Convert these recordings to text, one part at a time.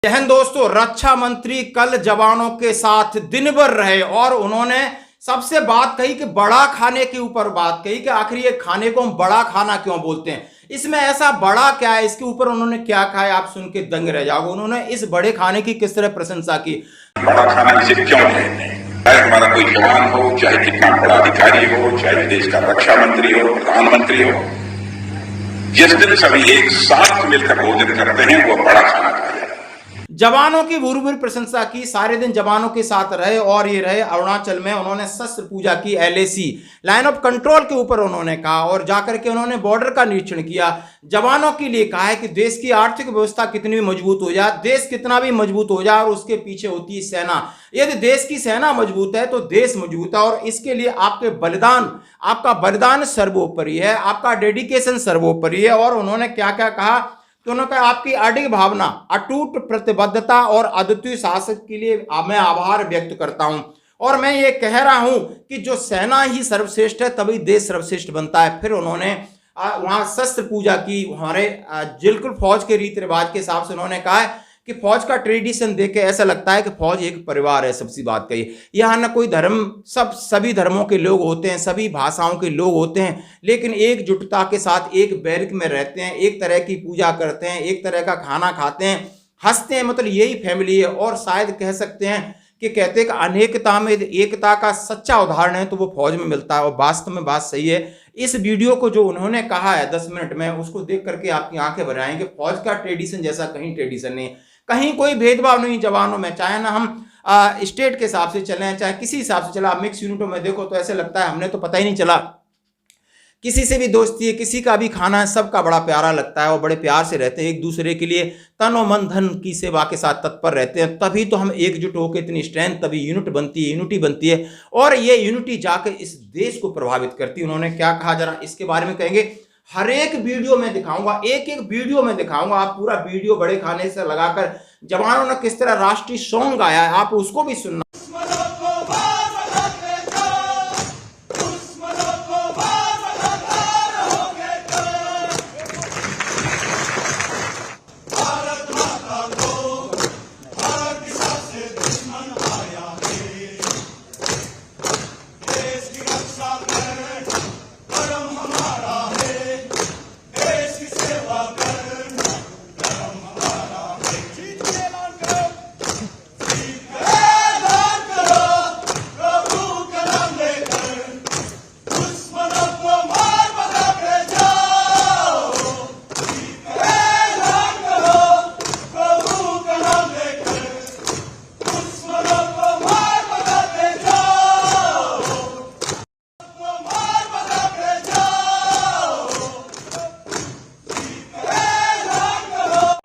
जय हिंद दोस्तों, रक्षा मंत्री कल जवानों के साथ दिन भर रहे और उन्होंने सबसे बात कही कि बड़ा खाने के ऊपर बात कही कि आखिर ये खाने को हम बड़ा खाना क्यों बोलते हैं, इसमें ऐसा बड़ा क्या है, इसके ऊपर उन्होंने क्या कहा है आप सुन के दंग रह जाओगे। उन्होंने इस बड़े खाने की किस तरह प्रशंसा की। बड़ा खाना इसे क्यों कहते हैं? चाहे हमारा कोई जवान हो, चाहे कितना बड़ा अधिकारी हो, चाहे देश का रक्षा मंत्री हो, प्रधानमंत्री हो, जिस दिन सभी एक साथ मिलकर भोजन करते हैं वो बड़ा खाना खाया। जवानों की भूरी प्रशंसा की, सारे दिन जवानों के साथ रहे और ये रहे अरुणाचल में। उन्होंने शस्त्र पूजा की, LAC लाइन ऑफ कंट्रोल के ऊपर उन्होंने कहा और जाकर के उन्होंने बॉर्डर का निरीक्षण किया। जवानों के लिए कहा है कि देश की आर्थिक व्यवस्था कितनी भी मजबूत हो जाए, देश कितना भी मजबूत हो जाए और उसके पीछे होती है सेना। यदि देश की सेना मजबूत है तो देश मजबूत है और इसके लिए आपका बलिदान सर्वोपरि है, आपका डेडिकेशन सर्वोपरि है। और उन्होंने क्या क्या कहा तो उन्होंने कहा आपकी अडिग भावना, अटूट प्रतिबद्धता और अद्वितीय साहस के लिए मैं आभार व्यक्त करता हूं और मैं ये कह रहा हूं कि जो सेना ही सर्वश्रेष्ठ है तभी देश सर्वश्रेष्ठ बनता है। फिर उन्होंने वहां शस्त्र पूजा की, हमारे बिल्कुल फौज के रीति रिवाज के हिसाब से उन्होंने कहा है कि फौज का ट्रेडिशन देख के ऐसा लगता है कि फौज एक परिवार है। सबसे बात कही, यहाँ न कोई धर्म, सभी धर्मों के लोग होते हैं, सभी भाषाओं के लोग होते हैं, लेकिन एकजुटता के साथ एक बैरक में रहते हैं, एक तरह की पूजा करते हैं, एक तरह का खाना खाते हैं, हंसते हैं। मतलब यही फैमिली है और शायद कह सकते हैं कि कहते हैं कि अनेकता में एकता का सच्चा उदाहरण है तो वो फौज में मिलता है और वास्तव में बात सही है। इस वीडियो को जो उन्होंने कहा है 10 मिनट में, उसको देख करके आपकी आंखें भर आएंगे। फौज का ट्रेडिशन जैसा कहीं ट्रेडिशन नहीं, कहीं कोई भेदभाव नहीं जवानों में, चाहे ना हम स्टेट के हिसाब से चलें, चाहे किसी हिसाब से चला। मिक्स यूनिटों में देखो तो ऐसे लगता है हमने तो पता ही नहीं चला, किसी से भी दोस्ती है, किसी का भी खाना है, सबका बड़ा प्यारा लगता है और बड़े प्यार से रहते हैं, एक दूसरे के लिए तन और मन धन की सेवा के साथ तत्पर रहते हैं। तभी तो हम एकजुट होकर इतनी स्ट्रेंथ, तभी यूनिटी बनती है और ये यूनिटी जाकर इस देश को प्रभावित करती है। उन्होंने क्या कहा जरा इसके बारे में कहेंगे। हर एक वीडियो में दिखाऊंगा, एक वीडियो में दिखाऊंगा, आप पूरा वीडियो बड़े खाने से लगाकर जवानों ने किस तरह राष्ट्रीय सॉन्ग गाया है आप उसको भी सुनना।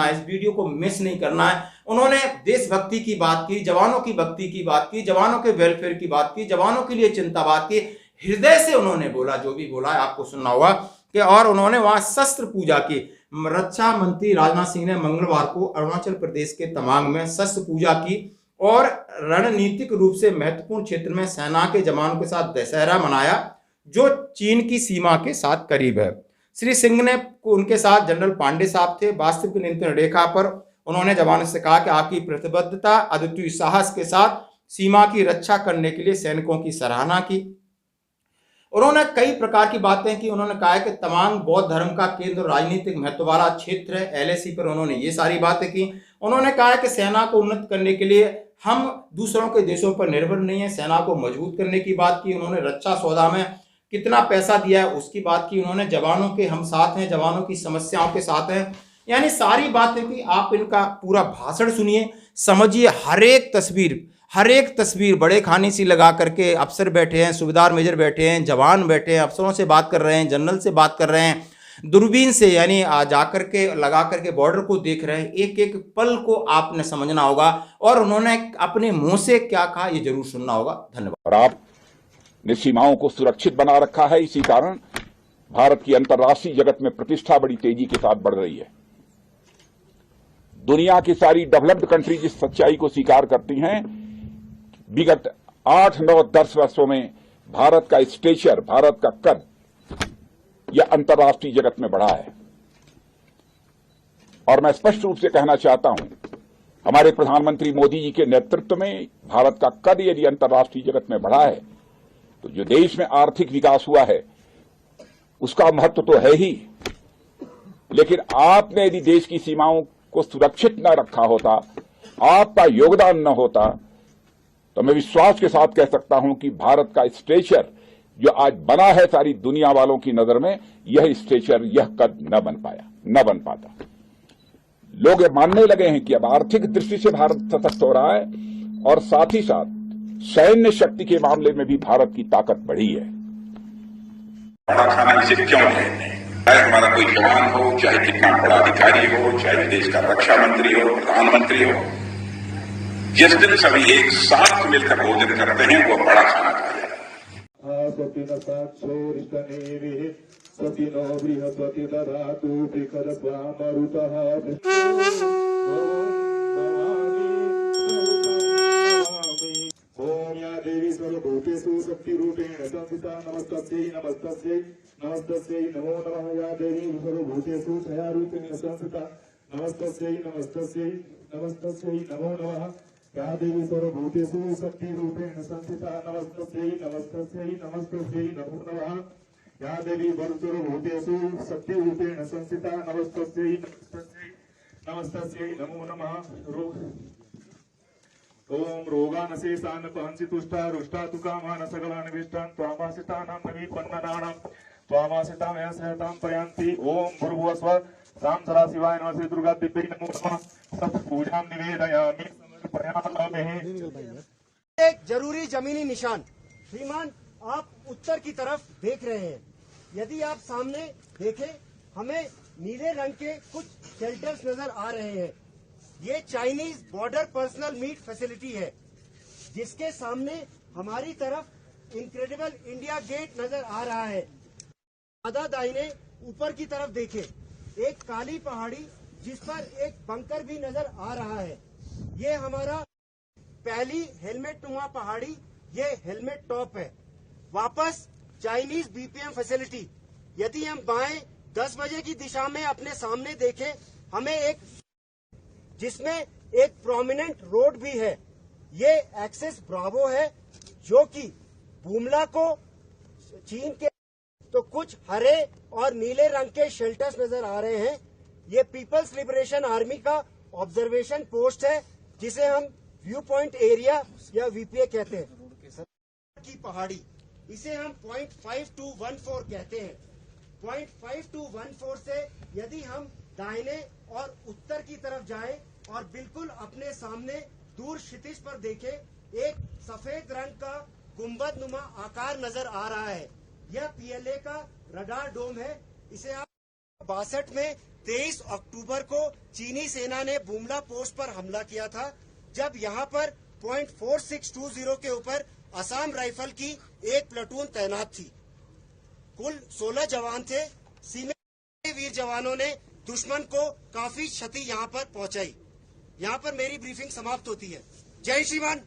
इस वीडियो को मिस नहीं करना है। उन्होंने देशभक्ति की बात की, जवानों की भक्ति की बात की, जवानों के वेलफेयर की बात की, जवानों के लिए चिंता बात की, हृदय से उन्होंने बोला, जो भी बोला है आपको सुनना होगा कि। और उन्होंने वहां शस्त्र पूजा की। रक्षा मंत्री राजनाथ सिंह ने मंगलवार को अरुणाचल प्रदेश के तवांग में शस्त्र पूजा की और रणनीतिक रूप से महत्वपूर्ण क्षेत्र में सेना के जवानों के साथ दशहरा मनाया जो चीन की सीमा के साथ करीब है। श्री सिंह ने उनके साथ जनरल पांडे साहब थे। वास्तविक नियंत्रण रेखा पर उन्होंने जवानों से कहा कि आपकी प्रतिबद्धता, अद्वितीय साहस के साथ सीमा की रक्षा करने के लिए सैनिकों की सराहना की। उन्होंने कई प्रकार की बातें की। उन्होंने कहा कि तवांग बौद्ध धर्म का केंद्र, राजनीतिक महत्व वाला क्षेत्र है। LAC पर उन्होंने ये सारी बातें की। उन्होंने कहा कि सेना को उन्नत करने के लिए हम दूसरों के देशों पर निर्भर नहीं है, सेना को मजबूत करने की बात की। उन्होंने रक्षा सौदा में कितना पैसा दिया है उसकी बात की। उन्होंने जवानों के हम साथ हैं, जवानों की समस्याओं के साथ हैं, यानी सारी बातें की। आप इनका पूरा भाषण सुनिए, समझिए। हर एक तस्वीर बड़े खाने से लगा करके अफसर बैठे हैं, सूबेदार मेजर बैठे हैं, जवान बैठे हैं, अफसरों से बात कर रहे हैं, जनरल से बात कर रहे हैं, दूरबीन से यानी जाकर के लगा करके बॉर्डर को देख रहे हैं। एक एक पल को आपने समझना होगा और उन्होंने अपने मुंह से क्या कहा ये जरूर सुनना होगा। धन्यवाद। और आप ने सीमाओं को सुरक्षित बना रखा है, इसी कारण भारत की अंतर्राष्ट्रीय जगत में प्रतिष्ठा बड़ी तेजी के साथ बढ़ रही है। दुनिया की सारी डेवलप्ड कंट्री जिस सच्चाई को स्वीकार करती हैं, विगत 8, 9, 10 वर्षों में भारत का स्टेचर, भारत का कद यह अंतर्राष्ट्रीय जगत में बढ़ा है। और मैं स्पष्ट रूप से कहना चाहता हूं हमारे प्रधानमंत्री मोदी जी के नेतृत्व में भारत का कद यदि अंतर्राष्ट्रीय जगत में बढ़ा है तो जो देश में आर्थिक विकास हुआ है उसका महत्व तो है ही, लेकिन आपने यदि देश की सीमाओं को सुरक्षित न रखा होता, आपका योगदान न होता, तो मैं विश्वास के साथ कह सकता हूं कि भारत का स्टेचर जो आज बना है सारी दुनिया वालों की नजर में, यह स्टेचर, यह कद न बन पाता। लोग ये मानने लगे हैं कि अब आर्थिक दृष्टि से भारत सशक्त हो रहा है और साथ ही साथ सैन्य शक्ति के मामले में भी भारत की ताकत बढ़ी है। बड़ा खाना इसे क्यों कहते हैं? चाहे हमारा कोई जवान हो, चाहे कितना बड़ा अधिकारी हो, चाहे देश का रक्षा मंत्री हो, प्रधानमंत्री हो, जिस दिन सभी एक साथ मिलकर भोजन करते हैं वो बड़ा खाना खाया। स्वतिनो बृहस्पति दधातु बृहस्पतिर्मरुतः ओम या देवी सर्वभूतेषु शक्तिरूपेण संस्थिता नमस्तस्यै नमस्तस्यै नमस्तस्यै नमो नमः। या देवी सर्वभूतेषु छायारूपेण संस्थिता नमस्तस्यै नमस्तस्यै नमस्तस्यै नमो नमः। या देवी सर्वभूतेषु शक्तिरूपेण संस्थिता नमस्तस्यै नमस्तस्यै नमस्तस्यै नमो नमः। या देवी सर्वभूतेषु शक्तिरूपेण संस्थिता नमस्तस्यै नमस्तस्यै नमस्तस्यै नमो नमः। ओम रोगानशेषान् पहंसि तुष्टा रुष्टा तुकामान सकलान् विष्टान् त्वामासितानां नवीपन्ननानां त्वामासितामय सहतां प्रयान्ति। ओम भूर्भुवस्वः सां सदाशिवाय नमः। श्री दुर्गा दिव्यै नमो नमः। सब पूजां निवेदयामि समर्पयामि। एक जरूरी जमीनी निशान। श्रीमान, आप उत्तर की तरफ देख रहे हैं। यदि आप सामने देखें, हमें नीले रंग के कुछ शेल्टर्स नजर आ रहे हैं। ये Chinese border personnel meet facility है, जिसके सामने हमारी तरफ इनक्रेडिबल इंडिया गेट नजर आ रहा है। आधा दाहिने ऊपर की तरफ देखें, एक काली पहाड़ी जिस पर एक बंकर भी नजर आ रहा है। ये हमारा पहली हेलमेट नुमा पहाड़ी, ये हेलमेट टॉप है। वापस चाइनीज बीपीएम फैसिलिटी। यदि हम बाएं 10 बजे की दिशा में अपने सामने देखें, हमें एक जिसमें एक प्रोमिनेंट रोड भी है, ये एक्सेस ब्रावो है, जो कि बुमला को चीन के तो कुछ हरे और नीले रंग के शेल्टर्स नजर आ रहे हैं। ये पीपल्स लिबरेशन आर्मी का ऑब्जर्वेशन पोस्ट है, जिसे हम व्यू पॉइंट एरिया या वीपीए कहते हैं। की पहाड़ी, इसे हम 0.5214 कहते हैं। 0.5214 से यदि हम दाहिने और उत्तर की तरफ जाएं और बिल्कुल अपने सामने दूर क्षितिज पर देखें, एक सफेद रंग का गुंबद नुमा आकार नजर आ रहा है। यह पीएलए का रडार डोम है। इसे आप 62 में 23 अक्टूबर को चीनी सेना ने बुमला पोस्ट पर हमला किया था, जब यहां पर 0.4620 के ऊपर असम राइफल की एक प्लेटून तैनात थी। कुल 16 जवान थे। सीमे वीर जवानों ने दुश्मन को काफी क्षति यहां पर पहुंचाई। यहां पर मेरी ब्रीफिंग समाप्त होती है। जय श्रीमान।